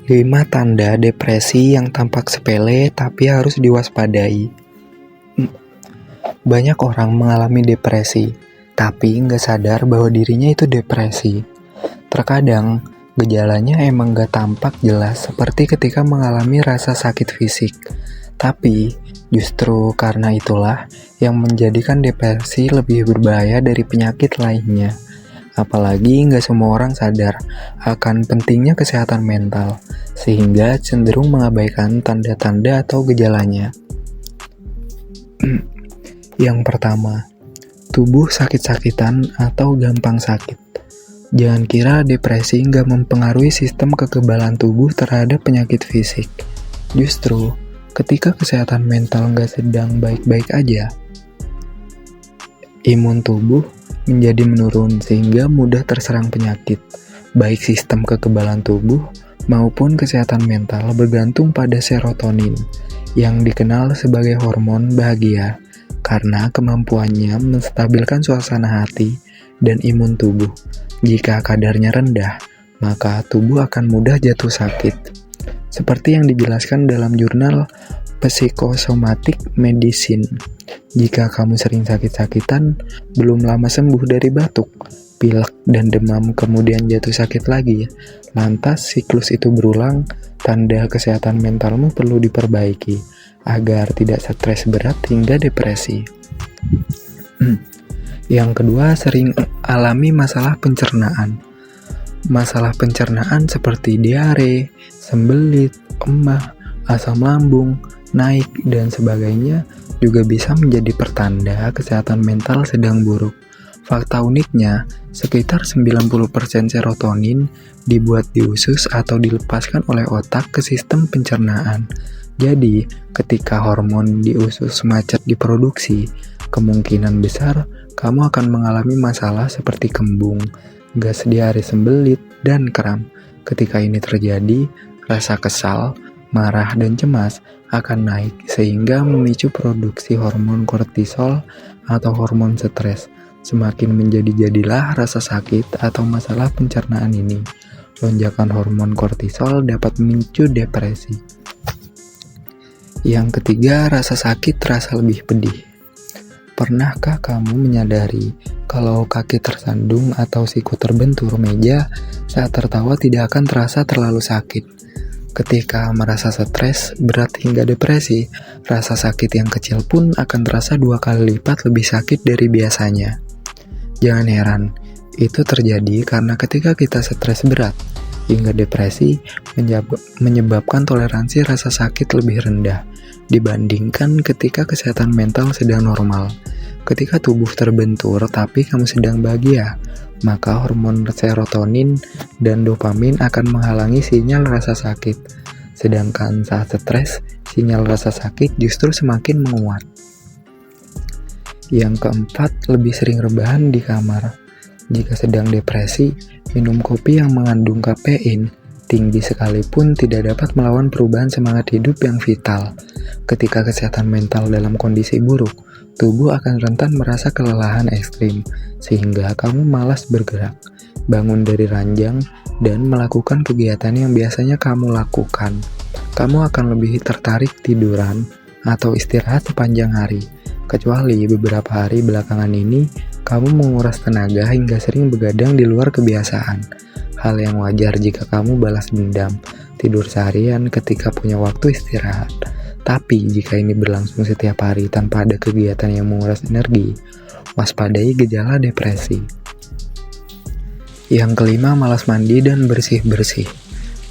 5 tanda depresi yang tampak sepele tapi harus diwaspadai. Banyak orang mengalami depresi, tapi nggak sadar bahwa dirinya itu depresi. Terkadang, gejalanya emang nggak tampak jelas seperti ketika mengalami rasa sakit fisik. Tapi, justru karena itulah yang menjadikan depresi lebih berbahaya dari penyakit lainnya. Apalagi nggak semua orang sadar akan pentingnya kesehatan mental, sehingga cenderung mengabaikan tanda-tanda atau gejalanya. Yang pertama, tubuh sakit-sakitan atau gampang sakit. Jangan kira depresi nggak mempengaruhi sistem kekebalan tubuh terhadap penyakit fisik. Justru, ketika kesehatan mental nggak sedang baik-baik aja, imun tubuh menjadi menurun sehingga mudah terserang penyakit. Baik sistem kekebalan tubuh maupun kesehatan mental bergantung pada serotonin yang dikenal sebagai hormon bahagia karena kemampuannya menstabilkan suasana hati dan imun tubuh. Jika kadarnya rendah, maka tubuh akan mudah jatuh sakit. Seperti yang dijelaskan dalam jurnal Psychosomatic Medicine. Jika kamu sering sakit-sakitan, belum lama sembuh dari batuk, pilek, dan demam, kemudian jatuh sakit lagi, lantas siklus itu berulang, tanda kesehatan mentalmu perlu diperbaiki agar tidak stres berat hingga depresi. Yang kedua, sering alami masalah pencernaan. Masalah pencernaan seperti diare, sembelit, emah, asam lambung, naik, dan sebagainya juga bisa menjadi pertanda kesehatan mental sedang buruk. Fakta uniknya, sekitar 90% serotonin dibuat di usus atau dilepaskan oleh otak ke sistem pencernaan. Jadi, ketika hormon di usus macet diproduksi, kemungkinan besar kamu akan mengalami masalah seperti kembung, gas diare sembelit, dan kram. Ketika ini terjadi, rasa kesal, marah, dan cemas akan naik sehingga memicu produksi hormon kortisol atau hormon stres. Semakin menjadi-jadilah rasa sakit atau masalah pencernaan ini. Lonjakan hormon kortisol dapat memicu depresi. Yang ketiga, rasa sakit terasa lebih pedih. Pernahkah kamu menyadari kalau kaki tersandung atau siku terbentur meja saat tertawa tidak akan terasa terlalu sakit? Ketika merasa stres, berat hingga depresi, rasa sakit yang kecil pun akan terasa 2 kali lipat lebih sakit dari biasanya. Jangan heran, itu terjadi karena ketika kita stres berat hingga depresi menyebabkan toleransi rasa sakit lebih rendah dibandingkan ketika kesehatan mental sedang normal. Ketika tubuh terbentur tapi kamu sedang bahagia, maka hormon serotonin dan dopamin akan menghalangi sinyal rasa sakit. Sedangkan saat stres, sinyal rasa sakit justru semakin menguat. Yang keempat, lebih sering rebahan di kamar. Jika sedang depresi, minum kopi yang mengandung kafein tinggi sekalipun tidak dapat melawan perubahan semangat hidup yang vital. Ketika kesehatan mental dalam kondisi buruk, tubuh akan rentan merasa kelelahan ekstrim, sehingga kamu malas bergerak, bangun dari ranjang, dan melakukan kegiatan yang biasanya kamu lakukan. Kamu akan lebih tertarik tiduran atau istirahat sepanjang hari, kecuali beberapa hari belakangan ini, kamu menguras tenaga hingga sering begadang di luar kebiasaan. Hal yang wajar jika kamu balas dendam, tidur seharian ketika punya waktu istirahat. Tapi jika ini berlangsung setiap hari tanpa ada kegiatan yang menguras energi, waspadai gejala depresi. Yang kelima, malas mandi dan bersih-bersih.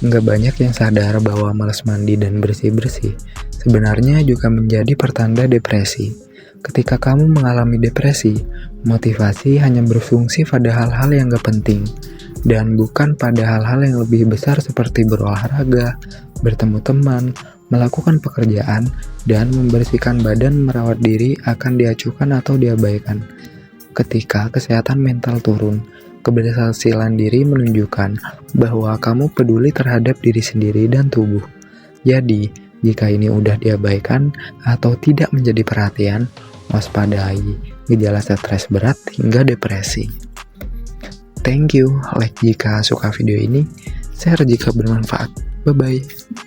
Nggak banyak yang sadar bahwa malas mandi dan bersih-bersih sebenarnya juga menjadi pertanda depresi. Ketika kamu mengalami depresi, motivasi hanya berfungsi pada hal-hal yang gak penting, dan bukan pada hal-hal yang lebih besar seperti berolahraga, bertemu teman, melakukan pekerjaan, dan membersihkan badan merawat diri akan diacuhkan atau diabaikan. Ketika kesehatan mental turun, keberhasilan diri menunjukkan bahwa kamu peduli terhadap diri sendiri dan tubuh. Jadi, jika ini udah diabaikan atau tidak menjadi perhatian, waspadai gejala stres berat hingga depresi. Thank you, like jika suka video ini. Share jika bermanfaat. Bye-bye.